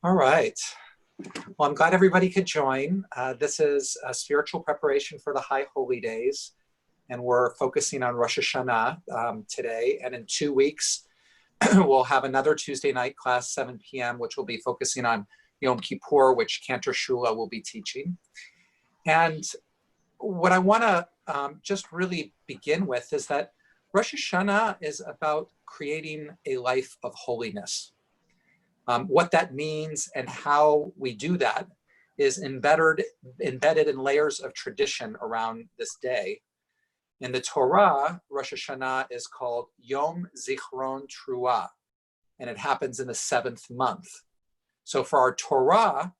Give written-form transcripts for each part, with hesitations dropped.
All right. Well, I'm glad everybody could join. This is a spiritual preparation for the High Holy Days, and we're focusing on Rosh Hashanah today. And in 2 weeks, we'll have another Tuesday night class, 7 p.m., which will be focusing on Yom Kippur, which Cantor Shula will be teaching. And what I want to just really begin with is that Rosh Hashanah is about creating a life of holiness. What that means and how we do that is embedded in layers of tradition around this day. In the Torah, Rosh Hashanah is called Yom Zichron Truah, and it happens in the 7th month. So for our Torah,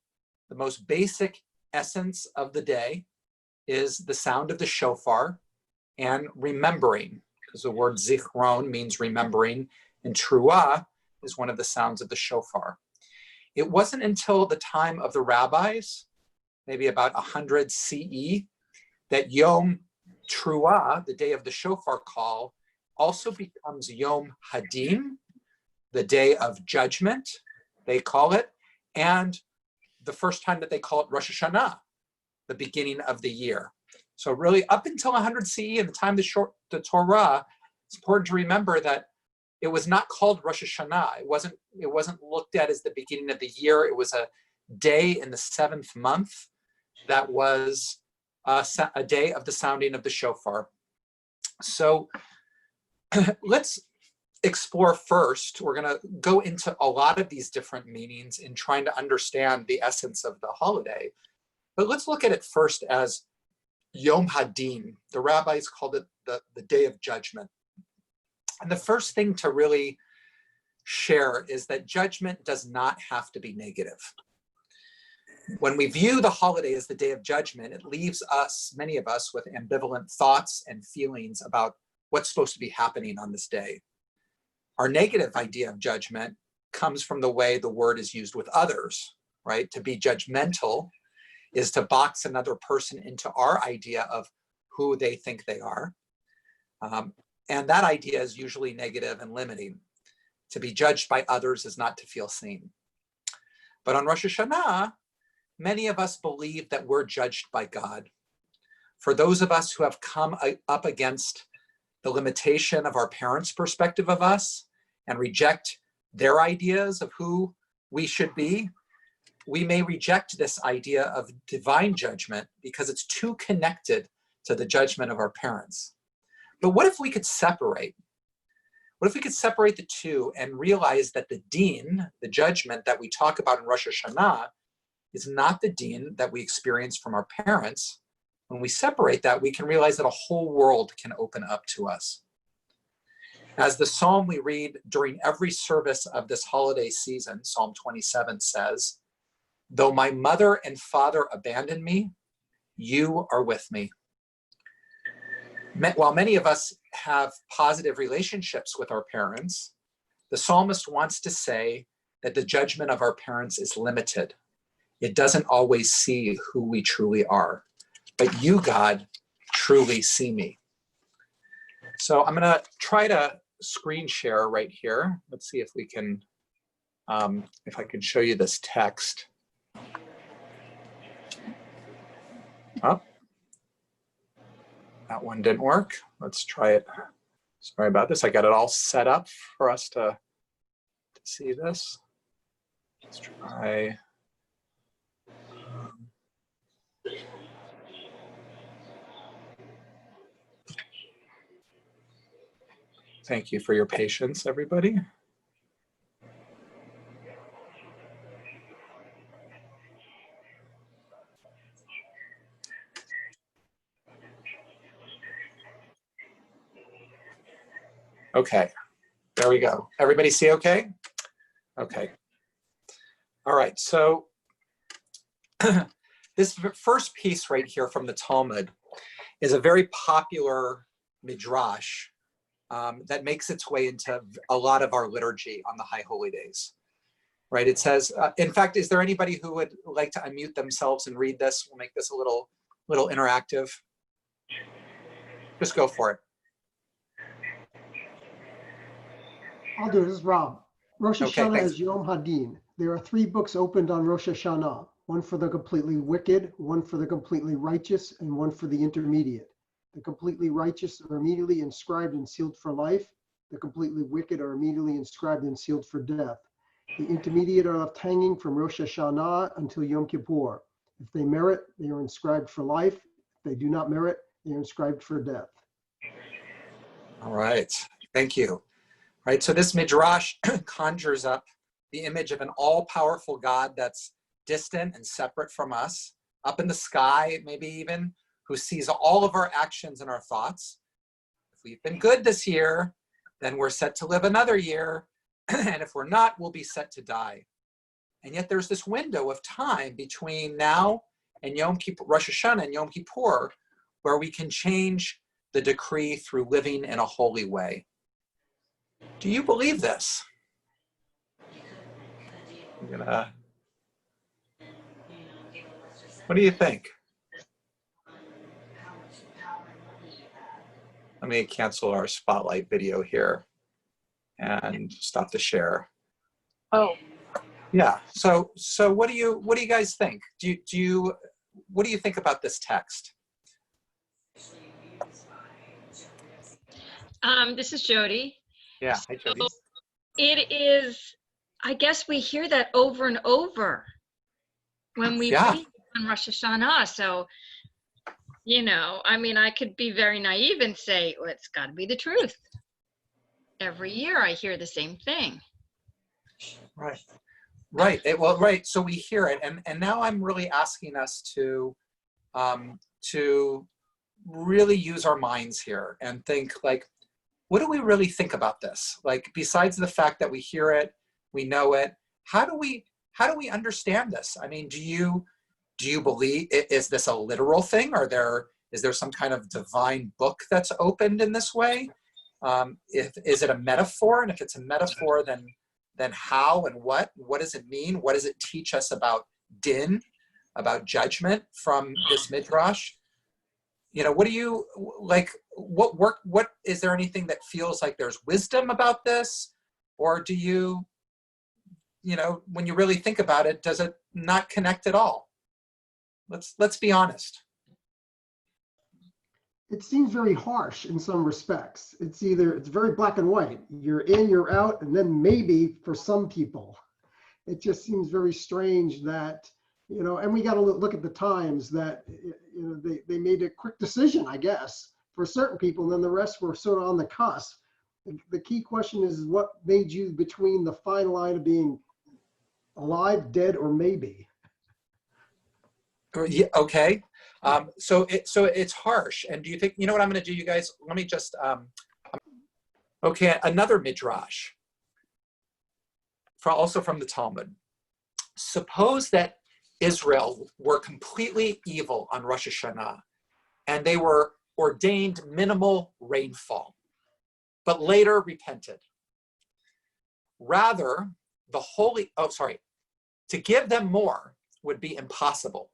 the most basic essence of the day is the sound of the shofar and remembering, because the word Zichron means remembering, and Truah is one of the sounds of the shofar. It wasn't until the time of the rabbis, maybe about 100 CE, that Yom Truah, the day of the shofar call, also becomes Yom Hadin, the day of judgment, they call it, and the first time that they call it Rosh Hashanah, the beginning of the year. So really up until 100 CE, in the time of the Torah, it's important to remember that it was not called Rosh Hashanah. It wasn't looked at as the beginning of the year. It was a day in the 7th month that was a day of the sounding of the shofar. So let's explore first. We're going to go into a lot of these different meanings in trying to understand the essence of the holiday. But let's look at it first as Yom Hadin. The rabbis called it the Day of Judgment. And the first thing to really share is that judgment does not have to be negative. When we view the holiday as the Day of Judgment, it leaves us, many of us, with ambivalent thoughts and feelings about what's supposed to be happening on this day. Our negative idea of judgment comes from the way the word is used with others, right? To be judgmental is to box another person into our idea of who they think they are. And that idea is usually negative and limiting. To be judged by others is not to feel seen. But on Rosh Hashanah, many of us believe that we're judged by God. For those of us who have come up against the limitation of our parents' perspective of us and reject their ideas of who we should be, we may reject this idea of divine judgment because it's too connected to the judgment of our parents. But what if we could separate? What if we could separate the two and realize that the din, the judgment that we talk about in Rosh Hashanah, is not the din that we experience from our parents? When we separate that, we can realize that a whole world can open up to us. As the psalm we read during every service of this holiday season, Psalm 27 says, "Though my mother and father abandon me, you are with me." While many of us have positive relationships with our parents, the psalmist wants to say that the judgment of our parents is limited. It doesn't always see who we truly are, but you, God, truly see me. So I'm going to try to screen share right here. Let's see if we can, if I can show you this text. Oh. That one didn't work. Let's try it. Sorry about this. I got it all set up for us to see this. Let's try. Thank you for your patience, everybody. Okay, there we go. Everybody see okay? Okay. All right, so this first piece right here from the Talmud is a very popular midrash that makes its way into a lot of our liturgy on the High Holy Days, right? It says, in fact, is there anybody who would like to unmute themselves and read this? We'll make this a little interactive. Just go for it. I'll do it. This is Rob. Rosh Hashanah is Yom Hadin, There are 3 books opened on Rosh Hashanah, one for the completely wicked, one for the completely righteous, and one for the intermediate. The completely righteous are immediately inscribed and sealed for life. The completely wicked are immediately inscribed and sealed for death. The intermediate are left hanging from Rosh Hashanah until Yom Kippur. If they merit, they are inscribed for life. If they do not merit, they are inscribed for death. All right, thank you. All right, so this midrash conjures up the image of an all-powerful God that's distant and separate from us, up in the sky, maybe even, who sees all of our actions and our thoughts. If we've been good this year, then we're set to live another year. And if we're not, we'll be set to die. And yet there's this window of time between now and Yom Kippur, Rosh Hashanah and Yom Kippur, where we can change the decree through living in a holy way. Do you believe this? What do you think? Let me cancel our spotlight video here and stop the share. Oh, yeah. So what do you guys think? What do you think about this text? this is Jody. Yeah. Hi, Jody. So it is, I guess we hear that over and over when we read on Rosh Hashanah. So, you know, I mean, I could be very naive and say, well, it's got to be the truth. Every year I hear the same thing. Right. Right. Right. So we hear it. And now I'm really asking us to really use our minds here and think, like, what do we really think about this? Like, besides the fact that we hear it, we know it, how do we understand this? I mean, do you believe, is this a literal thing? Is there some kind of divine book that's opened in this way? Is it a metaphor? And if it's a metaphor, then how and what does it mean? What does it teach us about din, about judgment from this midrash? You know, what do you, like, what is there anything that feels like there's wisdom about this? Or do you know, when you really think about it, does it not connect at all? Let's be honest. It seems very harsh in some respects. It's very black and white. You're in, you're out, and then maybe for some people. It just seems very strange that, you know, and we got to look at the times that, you know, they made a quick decision, I guess, for certain people, and then the rest were sort of on the cusp. The key question is what made you between the fine line of being alive, dead, or maybe? Yeah, okay. So it's harsh. And do you think, you know what I'm going to do, you guys? Let me just, okay, another midrash, also from the Talmud. Suppose that Israel were completely evil on Rosh Hashanah, and they were ordained minimal rainfall, but later repented. Rather, to give them more would be impossible,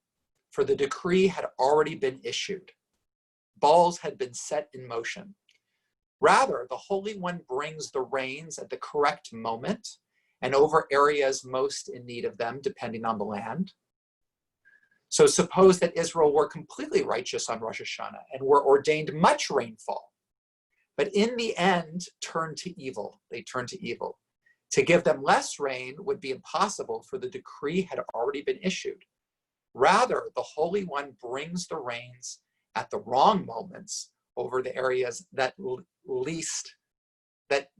for the decree had already been issued. Balls had been set in motion. Rather, the Holy One brings the rains at the correct moment and over areas most in need of them, depending on the land. So suppose that Israel were completely righteous on Rosh Hashanah and were ordained much rainfall, but in the end turned to evil. They turned to evil. To give them less rain would be impossible, for the decree had already been issued. Rather, the Holy One brings the rains at the wrong moments over the areas that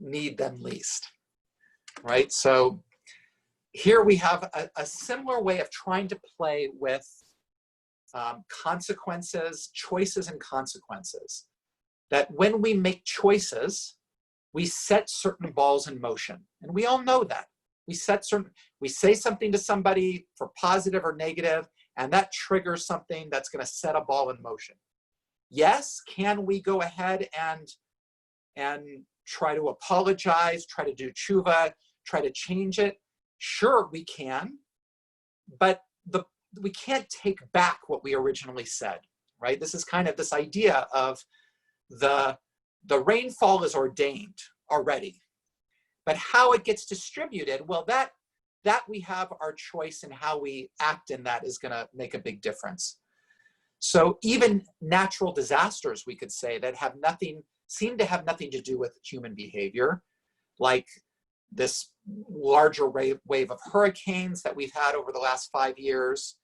need them least, right? So here we have a similar way of trying to play with consequences, choices and consequences. That when we make choices, we set certain balls in motion. And we all know that. We say something to somebody for positive or negative, and that triggers something that's going to set a ball in motion. Yes, can we go ahead and try to apologize, try to do tshuva, try to change it? Sure, we can, but we can't take back what we originally said, right? This is kind of this idea of the rainfall is ordained already, but how it gets distributed, well, that that we have our choice in how we act in that is going to make a big difference. So even natural disasters, we could say, that seem to have nothing to do with human behavior, like this larger wave of hurricanes that we've had over the last 5 years,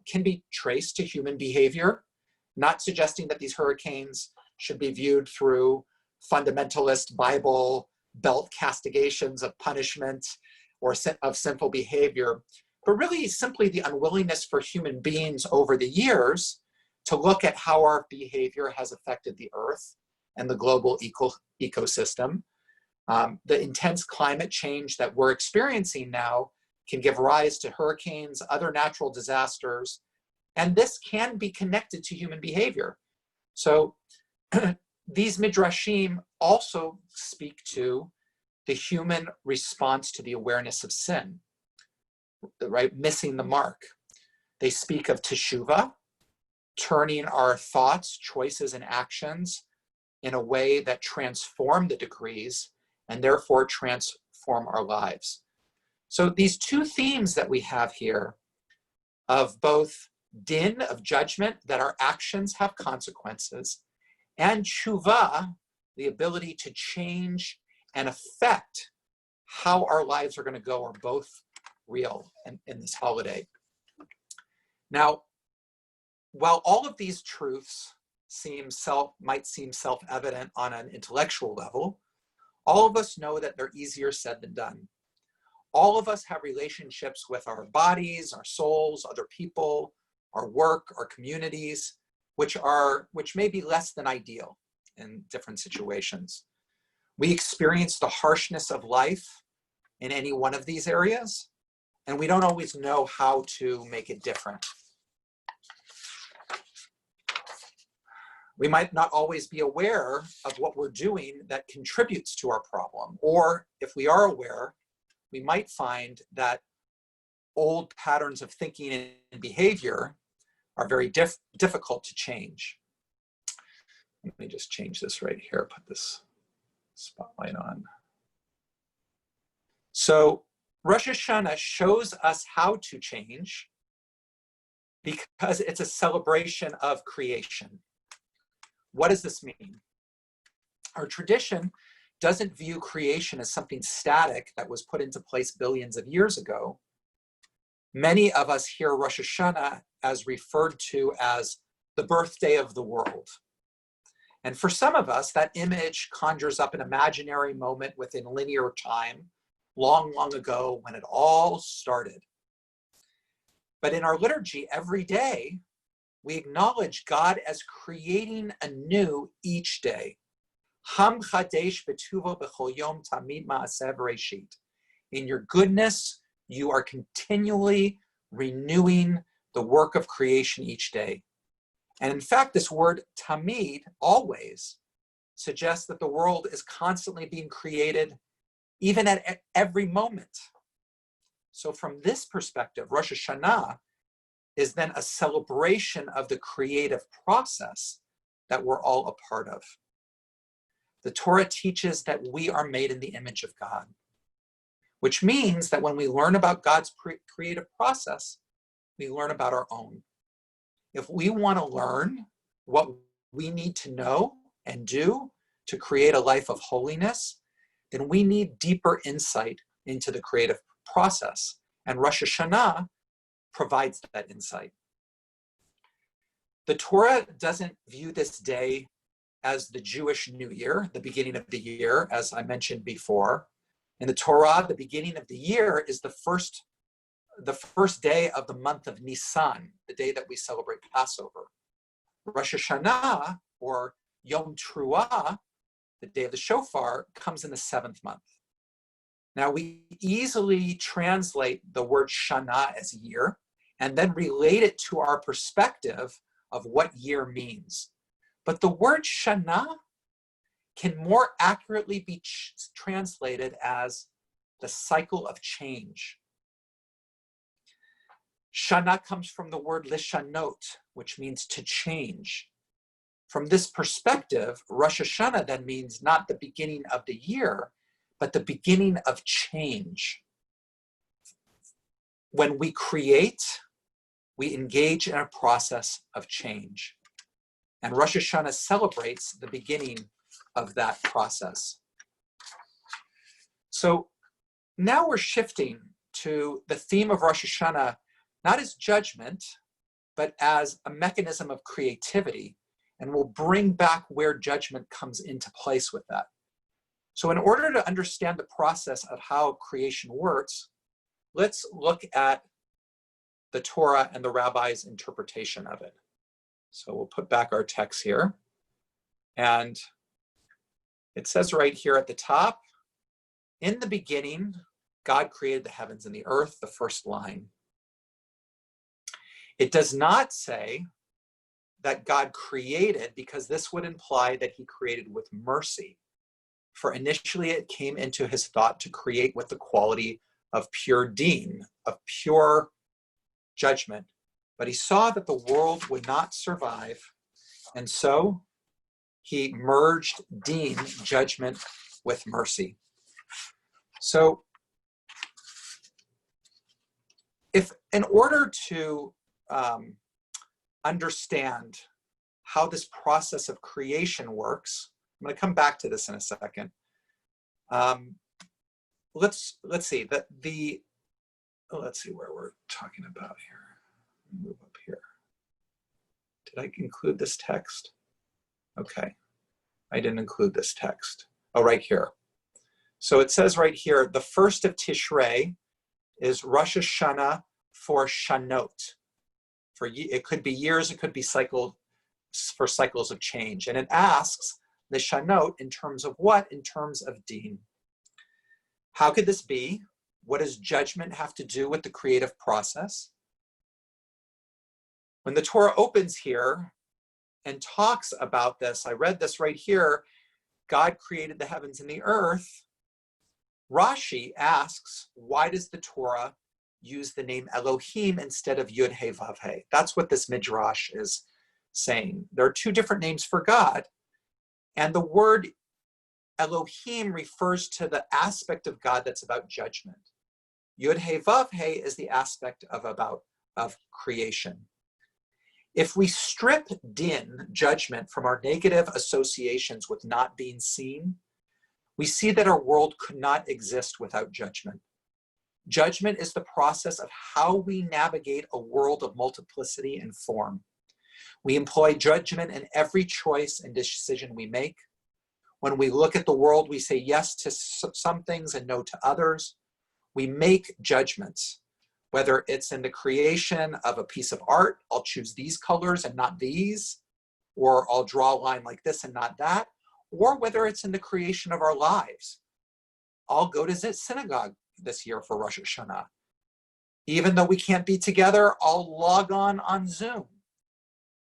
can be traced to human behavior, not suggesting that these hurricanes should be viewed through fundamentalist Bible belt castigations of punishment or of sinful behavior, but really simply the unwillingness for human beings over the years to look at how our behavior has affected the earth and the global ecosystem. The intense climate change that we're experiencing now can give rise to hurricanes, other natural disasters, and this can be connected to human behavior. So these midrashim also speak to the human response to the awareness of sin, right? Missing the mark. They speak of teshuvah, turning our thoughts, choices, and actions in a way that transform the decrees and therefore transform our lives. So these two themes that we have here of both din, of judgment, that our actions have consequences, and tshuva, the ability to change and affect how our lives are going to go, are both real in this holiday. Now, while all of these truths might seem self-evident on an intellectual level, all of us know that they're easier said than done. All of us have relationships with our bodies, our souls, other people, our work, our communities, which may be less than ideal in different situations. We experience the harshness of life in any one of these areas, and we don't always know how to make it different. We might not always be aware of what we're doing that contributes to our problem, or if we are aware, we might find that old patterns of thinking and behavior are very difficult to change. Let me just change this right here, put this spotlight on. So Rosh Hashanah shows us how to change because it's a celebration of creation. What does this mean? Our tradition doesn't view creation as something static that was put into place billions of years ago. Many of us hear Rosh Hashanah as referred to as the birthday of the world. And for some of us, that image conjures up an imaginary moment within linear time, long, long ago when it all started. But in our liturgy every day, we acknowledge God as creating anew each day. Ham chadesh betuvo b'chol yom tamid ma'aseh v'reshit. In your goodness, you are continually renewing the work of creation each day. And in fact, this word tamid, always, suggests that the world is constantly being created, even at every moment. So from this perspective, Rosh Hashanah is then a celebration of the creative process that we're all a part of. The Torah teaches that we are made in the image of God, which means that when we learn about God's creative process, we learn about our own. If we want to learn what we need to know and do to create a life of holiness, then we need deeper insight into the creative process. And Rosh Hashanah provides that insight. The Torah doesn't view this day as the Jewish New Year, the beginning of the year, as I mentioned before. In the Torah, the beginning of the year is the first day of the month of Nisan, the day that we celebrate Passover. Rosh Hashanah, or Yom Teruah, the day of the shofar, comes in the 7th month. Now, we easily translate the word Shana as year and then relate it to our perspective of what year means. But the word Shana can more accurately be translated as the cycle of change. Shana comes from the word lishanot, which means to change. From this perspective, Rosh Hashanah then means not the beginning of the year, but the beginning of change. when we create, we engage in a process of change. And Rosh Hashanah celebrates the beginning of that process. So now we're shifting to the theme of Rosh Hashanah, not as judgment, but as a mechanism of creativity. And we'll bring back where judgment comes into place with that. So in order to understand the process of how creation works, let's look at the Torah and the Rabbi's interpretation of it. So we'll put back our text here. And it says right here at the top, in the beginning, God created the heavens and the earth, the first line. It does not say that God created, because this would imply that he created with mercy. For initially it came into his thought to create with the quality of pure deen, of pure judgment. But he saw that the world would not survive, and so he merged deen, judgment, with mercy. So if in order to understand how this process of creation works, I'm going to come back to this in a second. Let's see let's see where we're talking about here. Move up here. Did I include this text? Okay, I didn't include this text. Oh, right here. So it says right here, the first of Tishrei is Rosh Hashanah for Shanot. It could be years, it could be cycles of change. And it asks the Shanot in terms of what? In terms of deen. How could this be? What does judgment have to do with the creative process? When the Torah opens here and talks about this, I read this right here, God created the heavens and the earth. Rashi asks, why does the Torah use the name Elohim instead of Yud He Vav He? That's what this midrash is saying. There are two different names for God, and the word Elohim refers to the aspect of God that's about judgment. Yud He Vav He is the aspect of creation. If we strip din, judgment, from our negative associations with not being seen, we see that our world could not exist without judgment. Judgment is the process of how we navigate a world of multiplicity and form. We employ judgment in every choice and decision we make. When we look at the world, we say yes to some things and no to others. We make judgments, whether it's in the creation of a piece of art, I'll choose these colors and not these, or I'll draw a line like this and not that, or whether it's in the creation of our lives. I'll go to synagogue this year for Rosh Hashanah. Even though we can't be together, I'll log on Zoom.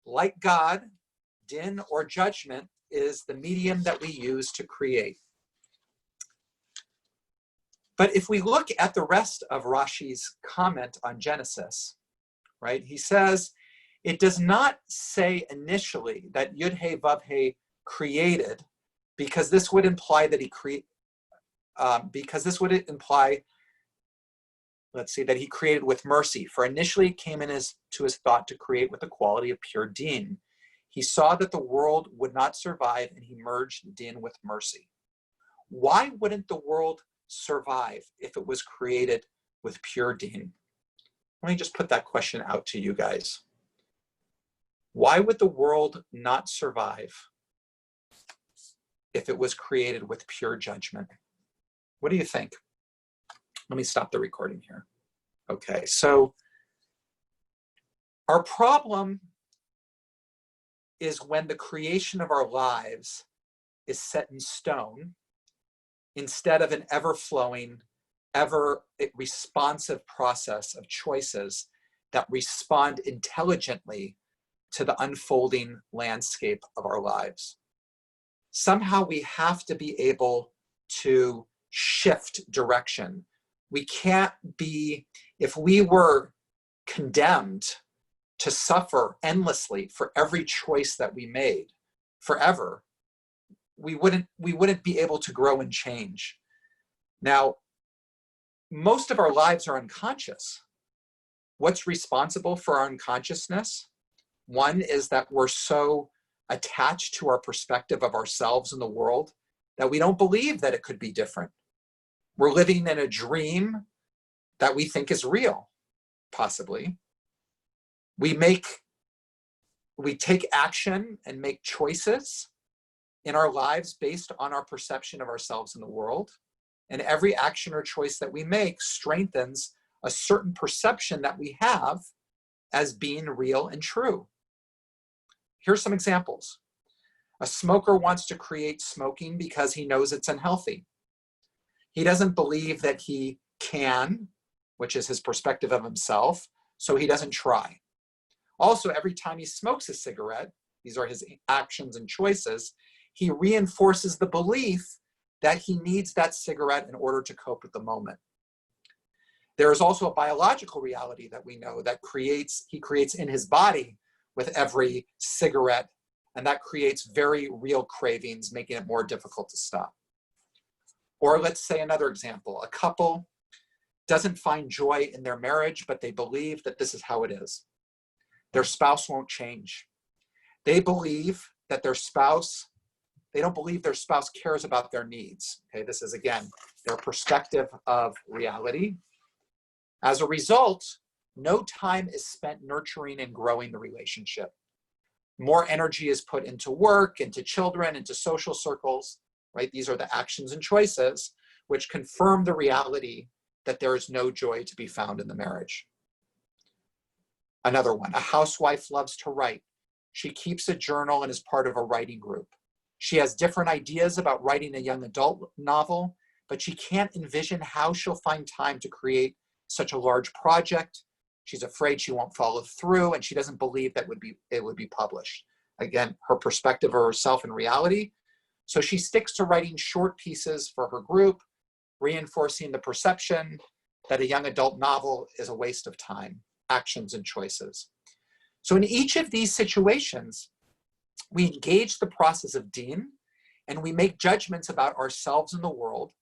Like God, din or judgment is the medium that we use to create. But if we look at the rest of Rashi's comment on Genesis, right, he says, it does not say initially that Yud He Vav He created, because this would imply that he created with mercy. For initially it came to his thought to create with the quality of pure deen. He saw that the world would not survive, and he merged deen with mercy. Why wouldn't the world survive if it was created with pure deen? Let me just put that question out to you guys. Why would the world not survive if it was created with pure judgment? What do you think? Let me stop the recording here. Okay, so our problem is when the creation of our lives is set in stone instead of an ever-flowing, ever-responsive process of choices that respond intelligently to the unfolding landscape of our lives. Somehow we have to be able to shift direction. We can't be, if we were condemned to suffer endlessly for every choice that we made forever, we wouldn't be able to grow and change. Now, most of our lives are unconscious. What's responsible for our unconsciousness? One is that we're so attached to our perspective of ourselves and the world that we don't believe that it could be different. We're living in a dream that we think is real, possibly. We take action and make choices in our lives based on our perception of ourselves in the world. And every action or choice that we make strengthens a certain perception that we have as being real and true. Here's some examples. A smoker wants to create smoking because he knows it's unhealthy. He doesn't believe that he can, which is his perspective of himself, so he doesn't try. Also, every time he smokes a cigarette, these are his actions and choices, he reinforces the belief that he needs that cigarette in order to cope with the moment. There is also a biological reality that we know that he creates in his body with every cigarette, and that creates very real cravings, making it more difficult to stop. Or let's say another example, a couple doesn't find joy in their marriage, but they believe that this is how it is. Their spouse won't change. They believe that they don't believe their spouse cares about their needs. Okay, this is again, their perspective of reality. As a result, no time is spent nurturing and growing the relationship. More energy is put into work, into children, into social circles, right? These are the actions and choices which confirm the reality that there is no joy to be found in the marriage. Another one, a housewife loves to write. She keeps a journal and is part of a writing group. She has different ideas about writing a young adult novel, but she can't envision how she'll find time to create such a large project. She's afraid she won't follow through, and she doesn't believe that it would be published. Again, her perspective of herself and reality. So she sticks to writing short pieces for her group, reinforcing the perception that a young adult novel is a waste of time, actions and choices. So in each of these situations, we engage the process of din, and we make judgments about ourselves and the world,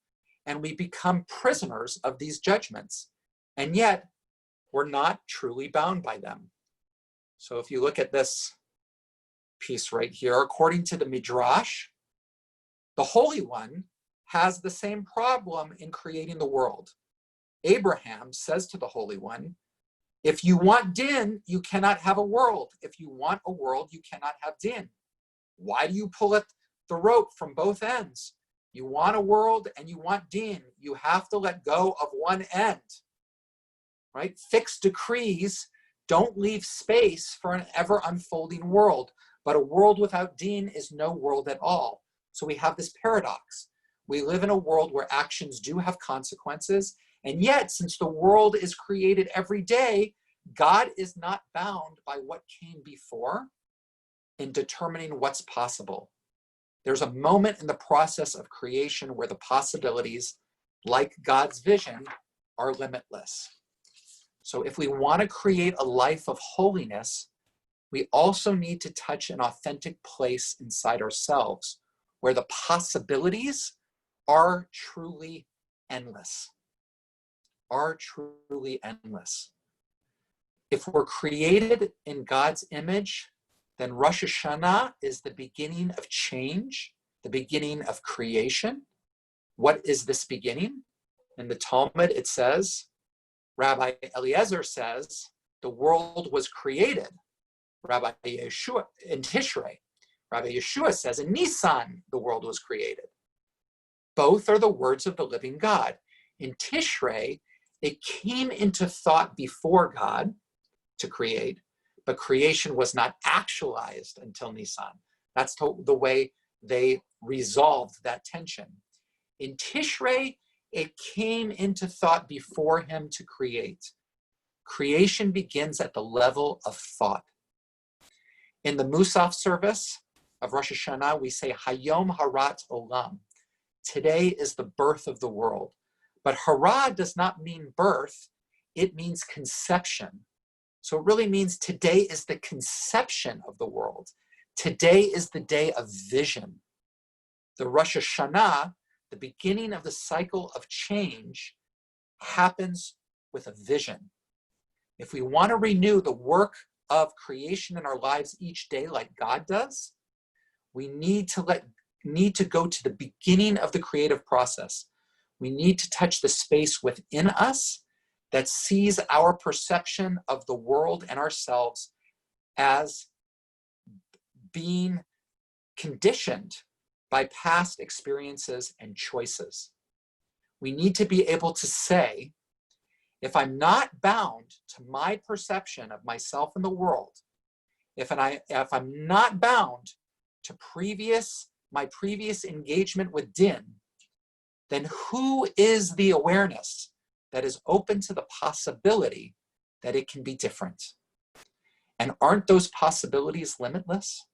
and we become prisoners of these judgments. And yet, we're not truly bound by them. So if you look at this piece right here, according to the Midrash, the Holy One has the same problem in creating the world. Abraham says to the Holy One, if you want din, you cannot have a world. If you want a world, you cannot have din. Why do you pull at the rope from both ends? You want a world and you want din. You have to let go of one end, right? Fixed decrees don't leave space for an ever unfolding world, but a world without din is no world at all. So we have this paradox. We live in a world where actions do have consequences, and yet, since the world is created every day, God is not bound by what came before in determining what's possible. There's a moment in the process of creation where the possibilities, like God's vision, are limitless. So if we want to create a life of holiness, we also need to touch an authentic place inside ourselves where the possibilities are truly endless. If we're created in God's image, then Rosh Hashanah is the beginning of change, the beginning of creation. What is this beginning? In the Talmud, it says, Rabbi Eliezer says, the world was created. Rabbi Yeshua in Tishrei. Rabbi Yeshua says, in Nisan, the world was created. Both are the words of the living God. In Tishrei, it came into thought before God to create, but creation was not actualized until Nisan. That's the way they resolved that tension. In Tishrei, it came into thought before him to create. Creation begins at the level of thought. In the Musaf service of Rosh Hashanah, we say, Hayom Harat Olam. Today is the birth of the world. But Hara does not mean birth, it means conception. So it really means today is the conception of the world. Today is the day of vision. The Rosh Hashanah, the beginning of the cycle of change, happens with a vision. if we want to renew the work of creation in our lives each day like God does, we need to go to the beginning of the creative process. We need to touch the space within us that sees our perception of the world and ourselves as being conditioned by past experiences and choices. We need to be able to say, if I'm not bound to my perception of myself and the world, if I'm not bound to my previous engagement with din, then who is the awareness that is open to the possibility that it can be different? And aren't those possibilities limitless?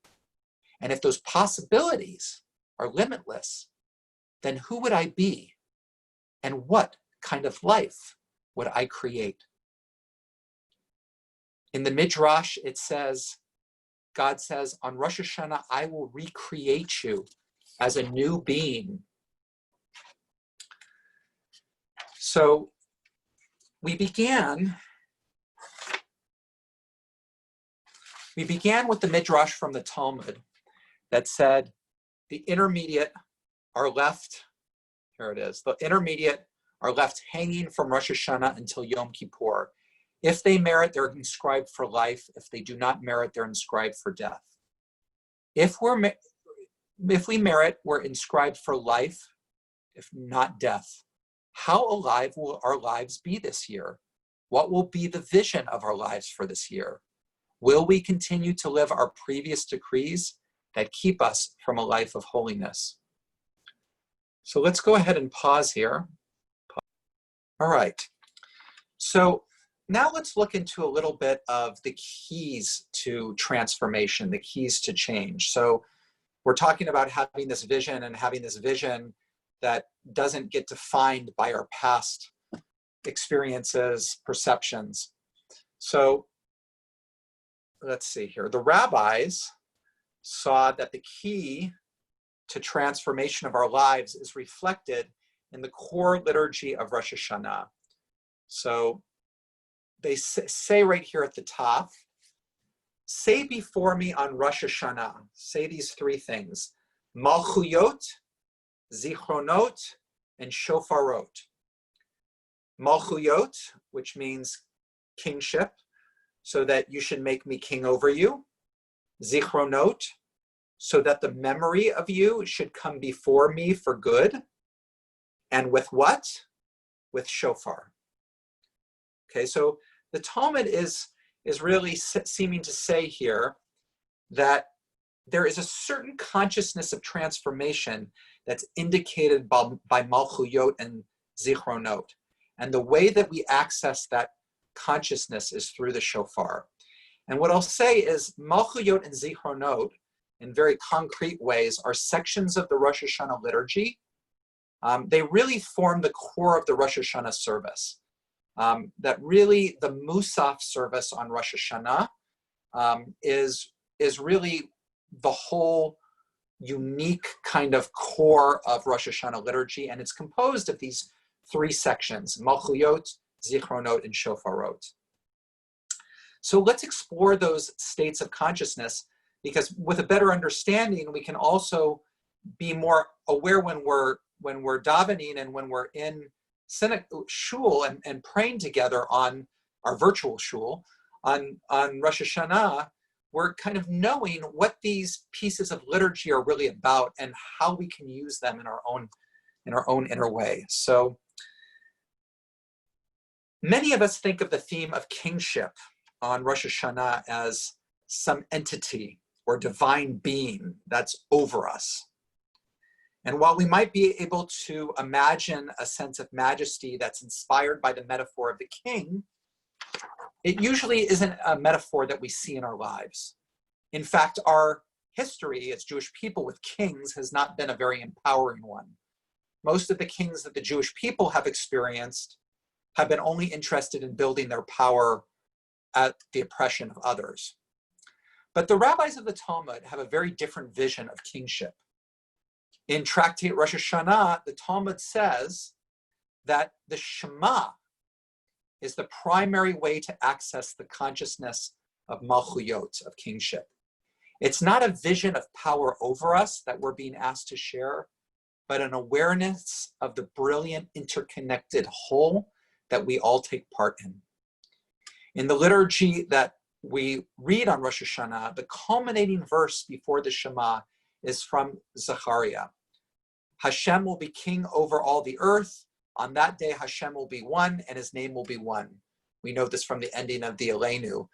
And if those possibilities are limitless, then who would I be? And what kind of life would I create? In the Midrash, it says, God says, on Rosh Hashanah, I will recreate you as a new being. So we began with the Midrash from the Talmud that said the intermediate are left, here it is, the intermediate are left hanging from Rosh Hashanah until Yom Kippur. If they merit, they're inscribed for life. If they do not merit, they're inscribed for death. If we merit, we're inscribed for life, if not death. How alive will our lives be this year? What will be the vision of our lives for this year? Will we continue to live our previous decrees that keep us from a life of holiness? So let's go ahead and pause here. All right. So now let's look into a little bit of the keys to transformation, the keys to change. So we're talking about having this vision and having this vision that doesn't get defined by our past experiences, perceptions. So let's see here. The rabbis saw that the key to transformation of our lives is reflected in the core liturgy of Rosh Hashanah. So they say right here at the top, say before me on Rosh Hashanah, say these three things: Malchuyot, Zichronot, and Shofarot. Malchuyot, which means kingship, so that you should make me king over you. Zichronot, so that the memory of you should come before me for good. And with what? With shofar. Okay, so the Talmud is really seeming to say here that there is a certain consciousness of transformation that's indicated by Malchuyot and Zichronot. And the way that we access that consciousness is through the shofar. And what I'll say is Malchuyot and Zichronot, in very concrete ways, are sections of the Rosh Hashanah liturgy. They really form the core of the Rosh Hashanah service. That really the Musaf service on Rosh Hashanah is really the whole unique kind of core of Rosh Hashanah liturgy, and it's composed of these three sections: Malchuyot, Zichronot, and Shofarot. So let's explore those states of consciousness, because with a better understanding, we can also be more aware when we're davening and when we're in shul and praying together on our virtual shul on Rosh Hashanah. We're kind of knowing what these pieces of liturgy are really about and how we can use them in our own inner way. So many of us think of the theme of kingship on Rosh Hashanah as some entity or divine being that's over us. And while we might be able to imagine a sense of majesty that's inspired by the metaphor of the king, it usually isn't a metaphor that we see in our lives. In fact, our history as Jewish people with kings has not been a very empowering one. Most of the kings that the Jewish people have experienced have been only interested in building their power at the oppression of others. But the rabbis of the Talmud have a very different vision of kingship. In Tractate Rosh Hashanah, the Talmud says that the Shema is the primary way to access the consciousness of Malchuyot, of kingship. It's not a vision of power over us that we're being asked to share, but an awareness of the brilliant interconnected whole that we all take part in. In the liturgy that we read on Rosh Hashanah, the culminating verse before the Shema is from Zechariah. Hashem will be king over all the earth. On that day, Hashem will be one, and his name will be one. We know this from the ending of the Elenu.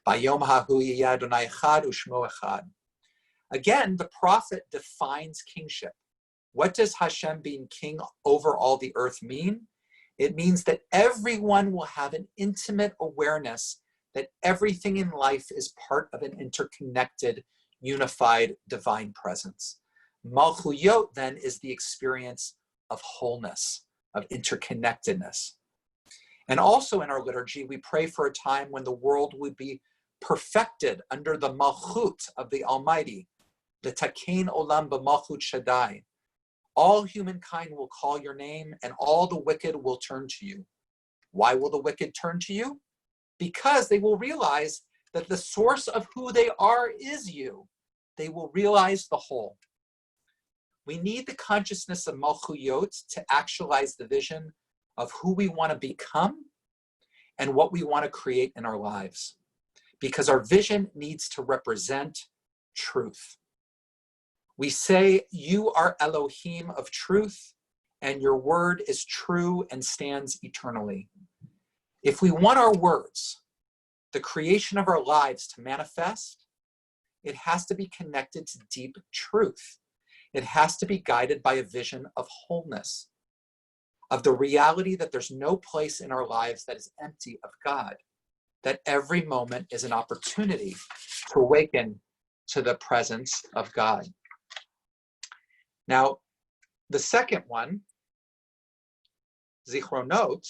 Bayom hahu yeh Adonai echad u'shmo echad. Again, the prophet defines kingship. What does Hashem being king over all the earth mean? It means that everyone will have an intimate awareness that everything in life is part of an interconnected, unified, divine presence. Malchuyot then is the experience of wholeness, of interconnectedness. And also in our liturgy, we pray for a time when the world would be perfected under the malchut of the Almighty, the takein olam b'malchut Shaddai. All humankind will call your name, and all the wicked will turn to you. Why will the wicked turn to you? Because they will realize that the source of who they are is you. They will realize the whole. We need the consciousness of Malchuyot to actualize the vision of who we want to become and what we want to create in our lives. Because our vision needs to represent truth. We say, you are Elohim of truth, and your word is true and stands eternally. If we want our words, the creation of our lives, to manifest, it has to be connected to deep truth. It has to be guided by a vision of wholeness, of the reality that there's no place in our lives that is empty of God, that every moment is an opportunity to awaken to the presence of God. Now, the second one, Zichronot,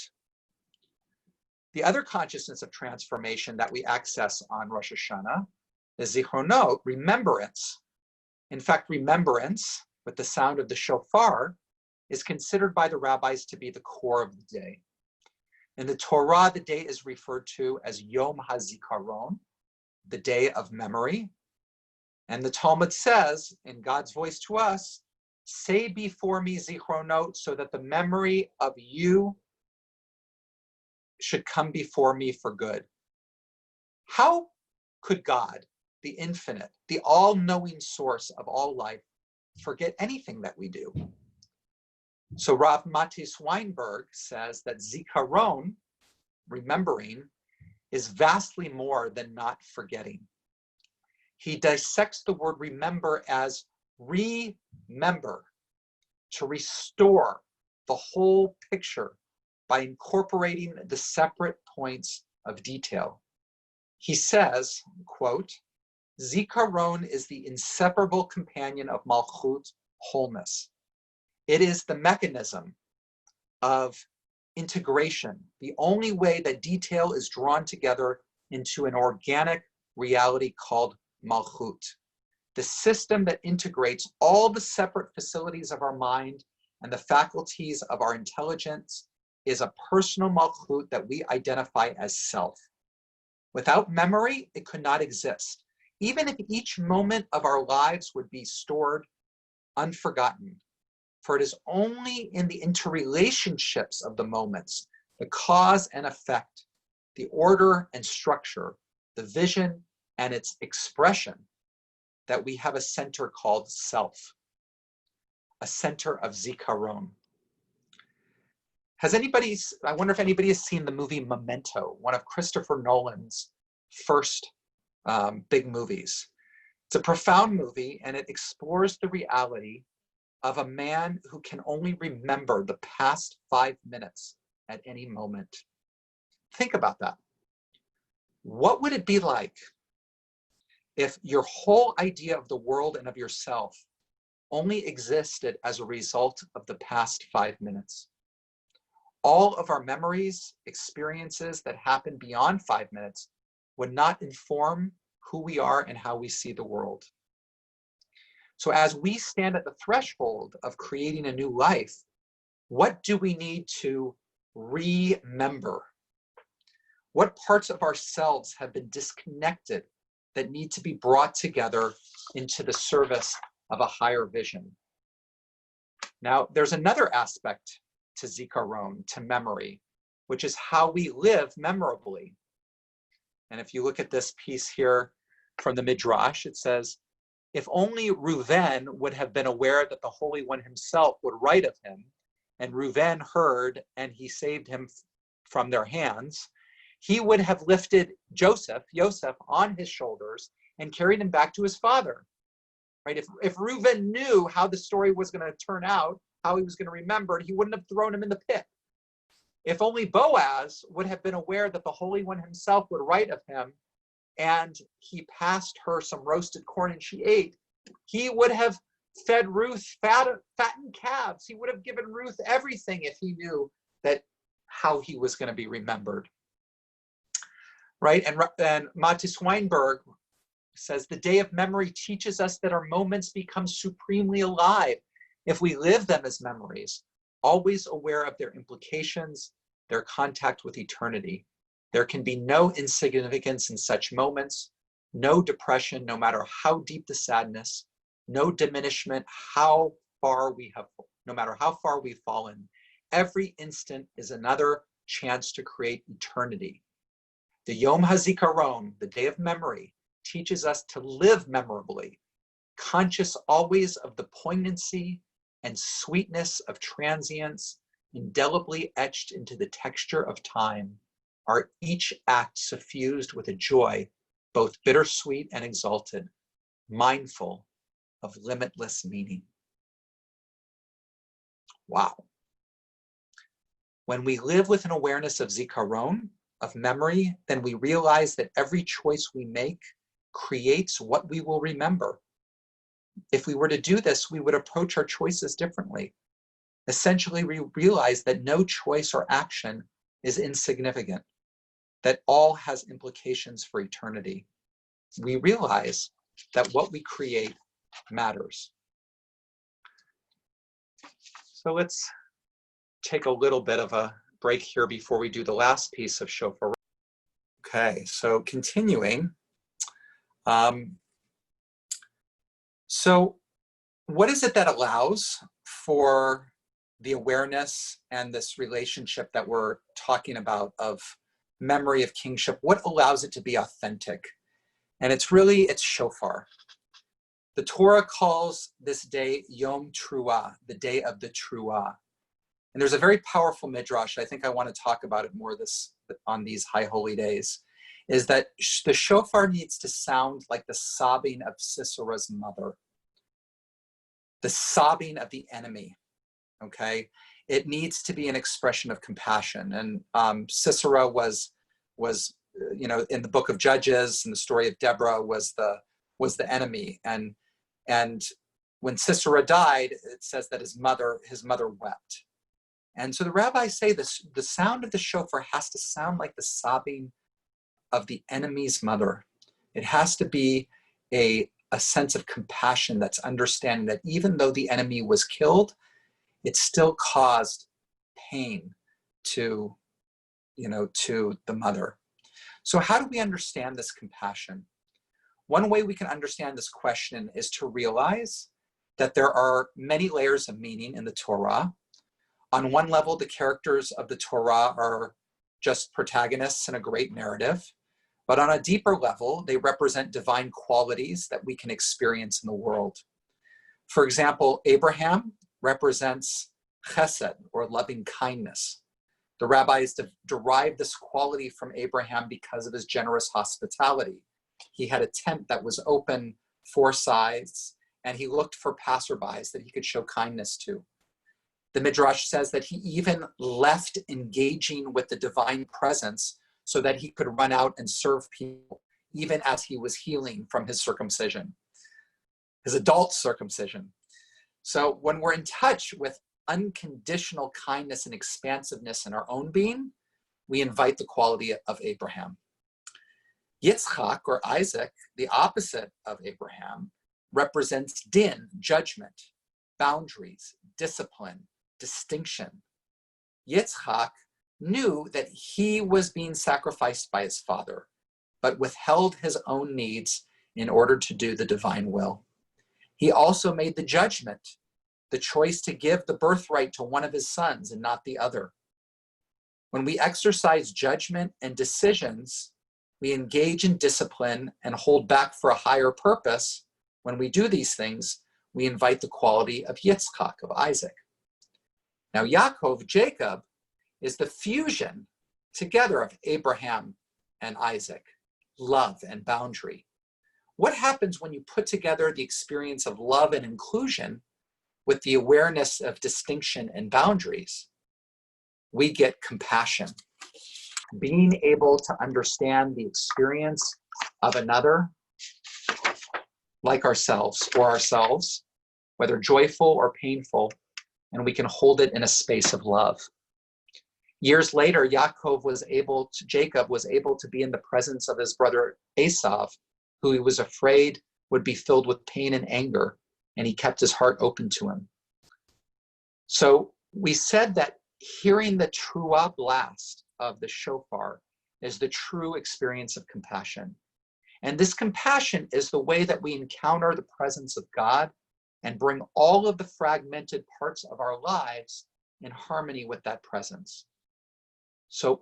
the other consciousness of transformation that we access on Rosh Hashanah is Zichronot, remembrance. In fact, remembrance, with the sound of the shofar, is considered by the rabbis to be the core of the day. In the Torah, the day is referred to as Yom HaZikaron, the day of memory. And the Talmud says, in God's voice to us, say before me Zichronot, so that the memory of you should come before me for good. How could God, the infinite, the all-knowing source of all life, forget anything that we do? So Rav Matis Weinberg says that Zikaron, remembering, is vastly more than not forgetting. He dissects the word remember as remember, to restore the whole picture by incorporating the separate points of detail. He says, quote, Zikaron is the inseparable companion of Malchut, wholeness. It is the mechanism of integration, the only way that detail is drawn together into an organic reality called Malchut. The system that integrates all the separate facilities of our mind and the faculties of our intelligence is a personal Malchut that we identify as self. Without memory, it could not exist. Even if each moment of our lives would be stored unforgotten, for it is only in the interrelationships of the moments, the cause and effect, the order and structure, the vision and its expression, that we have a center called self, a center of Zikaron. I wonder if anybody has seen the movie Memento, one of Christopher Nolan's first big movies. It's a profound movie, and it explores the reality of a man who can only remember the past 5 minutes at any moment. Think about that. What would it be like if your whole idea of the world and of yourself only existed as a result of the past 5 minutes? All of our memories, experiences that happen beyond 5 minutes would not inform who we are and how we see the world. So as we stand at the threshold of creating a new life, what do we need to remember? What parts of ourselves have been disconnected that need to be brought together into the service of a higher vision? Now, there's another aspect to zikaron, to memory, which is how we live memorably. And if you look at this piece here from the Midrash, it says, if only Reuven would have been aware that the Holy One himself would write of him, and Reuven heard and he saved him from their hands, he would have lifted Yosef, on his shoulders and carried him back to his father. Right? If Reuven knew how the story was going to turn out, how he was going to remember it, he wouldn't have thrown him in the pit. If only Boaz would have been aware that the Holy One himself would write of him, and he passed her some roasted corn and she ate, he would have fed Ruth fattened calves. He would have given Ruth everything if he knew that how he was going to be remembered. Right? And Matis Weinberg says, the day of memory teaches us that our moments become supremely alive if we live them as memories, always aware of their implications, their contact with eternity. There can be no insignificance in such moments, no depression, no matter how deep the sadness, no diminishment, no matter how far we've fallen. Every instant is another chance to create eternity. The Yom HaZikaron, the day of memory, teaches us to live memorably, conscious always of the poignancy and sweetness of transience, indelibly etched into the texture of time, are each act suffused with a joy, both bittersweet and exalted, mindful of limitless meaning. Wow. When we live with an awareness of zikaron, of memory, then we realize that every choice we make creates what we will remember. If we were to do this, we would approach our choices differently. Essentially, we realize that no choice or action is insignificant, that all has implications for eternity. We realize that what we create matters. So let's take a little bit of a break here before we do the last piece of shofar. Okay, so continuing. So what is it that allows for the awareness and this relationship that we're talking about of memory of kingship? What allows it to be authentic? And it's shofar. The Torah calls this day Yom Truah, the day of the Truah. And there's a very powerful midrash, I think I want to talk about it more on these high holy days, is that the shofar needs to sound like the sobbing of Sisera's mother, the sobbing of the enemy, okay? It needs to be an expression of compassion. And Sisera was, in the book of Judges, and the story of Deborah was the enemy. And when Sisera died, it says that his mother wept. And so the rabbis say the sound of the shofar has to sound like the sobbing of the enemy's mother. It has to be a sense of compassion that's understanding that even though the enemy was killed, it still caused pain to the mother. So how do we understand this compassion? One way we can understand this question is to realize that there are many layers of meaning in the Torah. On one level, the characters of the Torah are just protagonists in a great narrative. But on a deeper level, they represent divine qualities that we can experience in the world. For example, Abraham represents chesed, or loving kindness. The rabbis derived this quality from Abraham because of his generous hospitality. He had a tent that was open 4 sides, and he looked for passerbys that he could show kindness to. The Midrash says that he even left engaging with the divine presence so that he could run out and serve people, even as he was healing from his circumcision, his adult circumcision. So when we're in touch with unconditional kindness and expansiveness in our own being, we invite the quality of Abraham. Yitzchak, or Isaac, the opposite of Abraham, represents din, judgment, boundaries, discipline, distinction. Yitzchak knew that he was being sacrificed by his father, but withheld his own needs in order to do the divine will. He also made the judgment, the choice to give the birthright to one of his sons and not the other. When we exercise judgment and decisions, we engage in discipline and hold back for a higher purpose. When we do these things, we invite the quality of Yitzchak, of Isaac. Now, Yaakov, Jacob, is the fusion together of Abraham and Isaac, love and boundary. What happens when you put together the experience of love and inclusion with the awareness of distinction and boundaries? We get compassion. Being able to understand the experience of another like ourselves, whether joyful or painful, and we can hold it in a space of love. Years later, Jacob was able to be in the presence of his brother Esav, who he was afraid would be filled with pain and anger, and he kept his heart open to him. So we said that hearing the truah blast of the shofar is the true experience of compassion. And this compassion is the way that we encounter the presence of God and bring all of the fragmented parts of our lives in harmony with that presence. So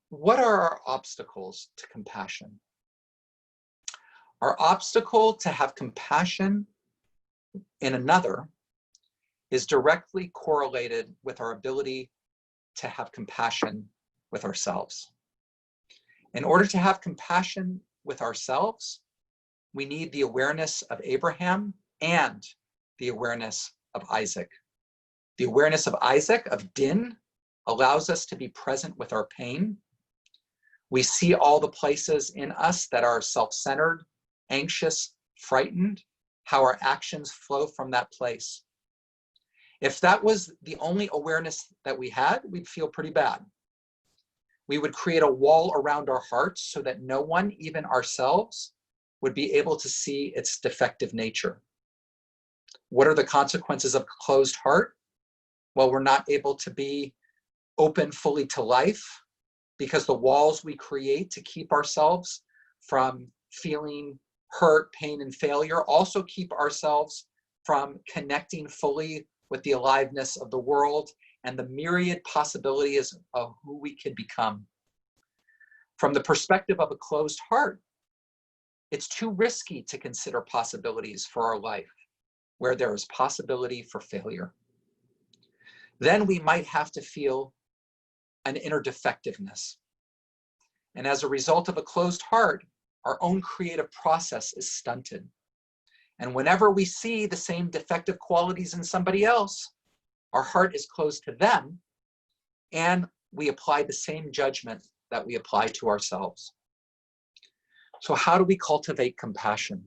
what are our obstacles to compassion? Our obstacle to have compassion in another is directly correlated with our ability to have compassion with ourselves. In order to have compassion with ourselves, we need the awareness of Abraham and the awareness of Isaac. The awareness of Isaac, of Din, allows us to be present with our pain. We see all the places in us that are self-centered, anxious, frightened, how our actions flow from that place. If that was the only awareness that we had, we'd feel pretty bad. We would create a wall around our hearts so that no one, even ourselves, would be able to see its defective nature. What are the consequences of a closed heart? Well, we're not able to be open fully to life because the walls we create to keep ourselves from feeling hurt, pain, and failure also keep ourselves from connecting fully with the aliveness of the world and the myriad possibilities of who we could become. From the perspective of a closed heart, it's too risky to consider possibilities for our life where there is possibility for failure. Then we might have to feel an inner defectiveness. And as a result of a closed heart, our own creative process is stunted. And whenever we see the same defective qualities in somebody else, our heart is closed to them, and we apply the same judgment that we apply to ourselves. So how do we cultivate compassion?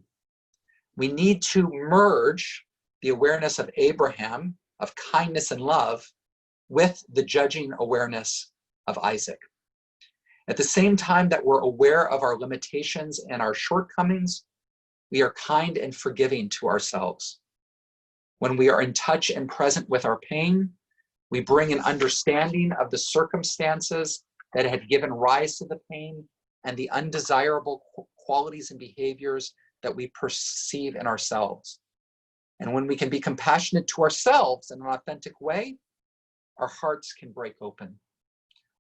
We need to merge the awareness of Abraham, of kindness and love, with the judging awareness of Isaac. At the same time that we're aware of our limitations and our shortcomings, we are kind and forgiving to ourselves. When we are in touch and present with our pain, we bring an understanding of the circumstances that had given rise to the pain and the undesirable qualities and behaviors that we perceive in ourselves. And when we can be compassionate to ourselves in an authentic way, our hearts can break open.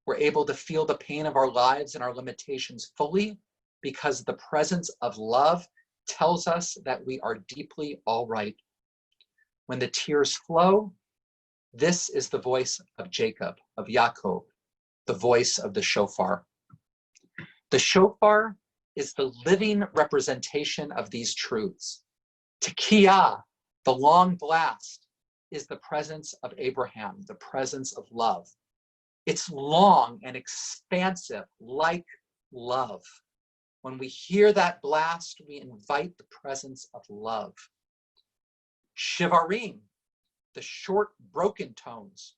We're able to feel the pain of our lives and our limitations fully because the presence of love tells us that we are deeply all right. When the tears flow, this is the voice of Jacob, of Yaakov, the voice of the shofar. The shofar is the living representation of these truths. Tekiyah, the long blast, is the presence of Abraham, the presence of love. It's long and expansive, like love. When we hear that blast, we invite the presence of love. Shivarim, the short broken tones.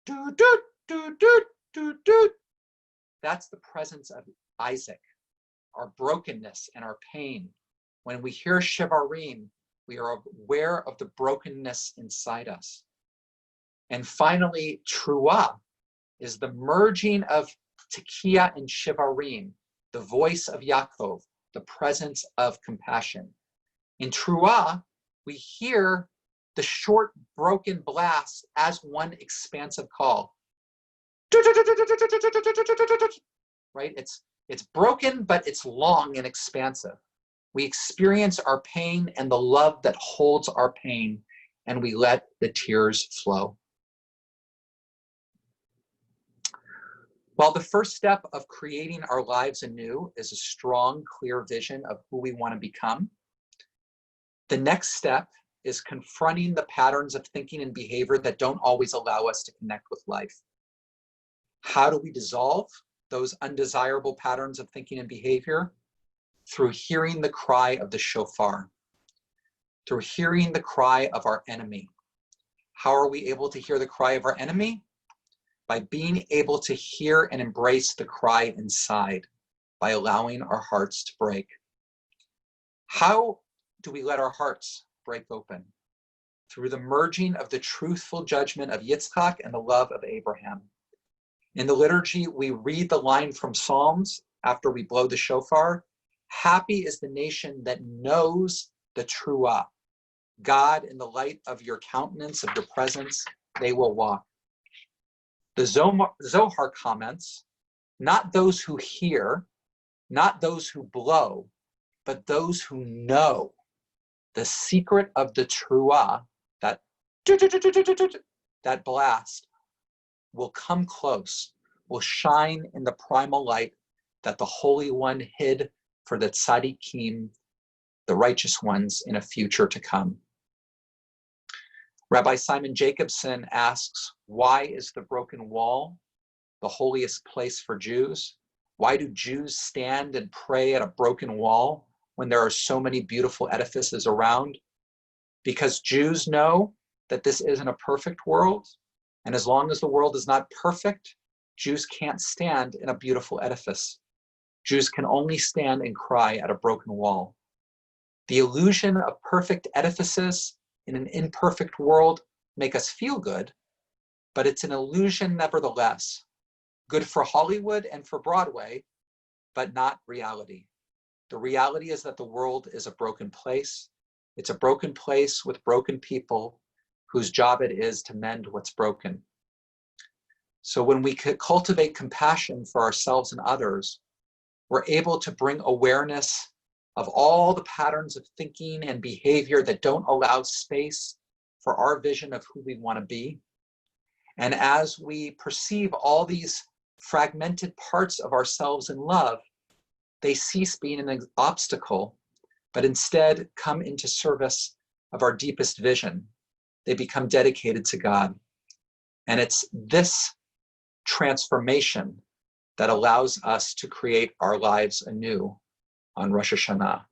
Do, do, do, do, do, do. That's the presence of Isaac, our brokenness and our pain. When we hear Shivarim, we are aware of the brokenness inside us. And finally, Truah, is the merging of Tekiah and Shivarim, the voice of Yaakov, the presence of compassion. In Truah, we hear the short broken blast as one expansive call. Right? It's broken, but it's long and expansive. We experience our pain and the love that holds our pain, and we let the tears flow. While the first step of creating our lives anew is a strong, clear vision of who we want to become, the next step is confronting the patterns of thinking and behavior that don't always allow us to connect with life. How do we dissolve those undesirable patterns of thinking and behavior? Through hearing the cry of the shofar, through hearing the cry of our enemy. How are we able to hear the cry of our enemy? By being able to hear and embrace the cry inside, by allowing our hearts to break. How do we let our hearts break open? Through the merging of the truthful judgment of Yitzchak and the love of Abraham. In the liturgy, we read the line from Psalms after we blow the shofar. Happy is the nation that knows the Truah. God, in the light of your countenance, of your presence, they will walk. The Zohar comments, not those who hear, not those who blow, but those who know the secret of the Truah, that blast, will come close, will shine in the primal light that the Holy One hid for the tzaddikim, the righteous ones, in a future to come. Rabbi Simon Jacobson asks, why is the broken wall the holiest place for Jews? Why do Jews stand and pray at a broken wall when there are so many beautiful edifices around? Because Jews know that this isn't a perfect world, and as long as the world is not perfect, Jews can't stand in a beautiful edifice. Jews can only stand and cry at a broken wall. The illusion of perfect edifices in an imperfect world make us feel good, but it's an illusion nevertheless. Good for Hollywood and for Broadway, but not reality. The reality is that the world is a broken place. It's a broken place with broken people whose job it is to mend what's broken. So when we cultivate compassion for ourselves and others, we're able to bring awareness of all the patterns of thinking and behavior that don't allow space for our vision of who we want to be. And as we perceive all these fragmented parts of ourselves in love, they cease being an obstacle, but instead come into service of our deepest vision. They become dedicated to God. And it's this transformation that allows us to create our lives anew on Rosh Hashanah.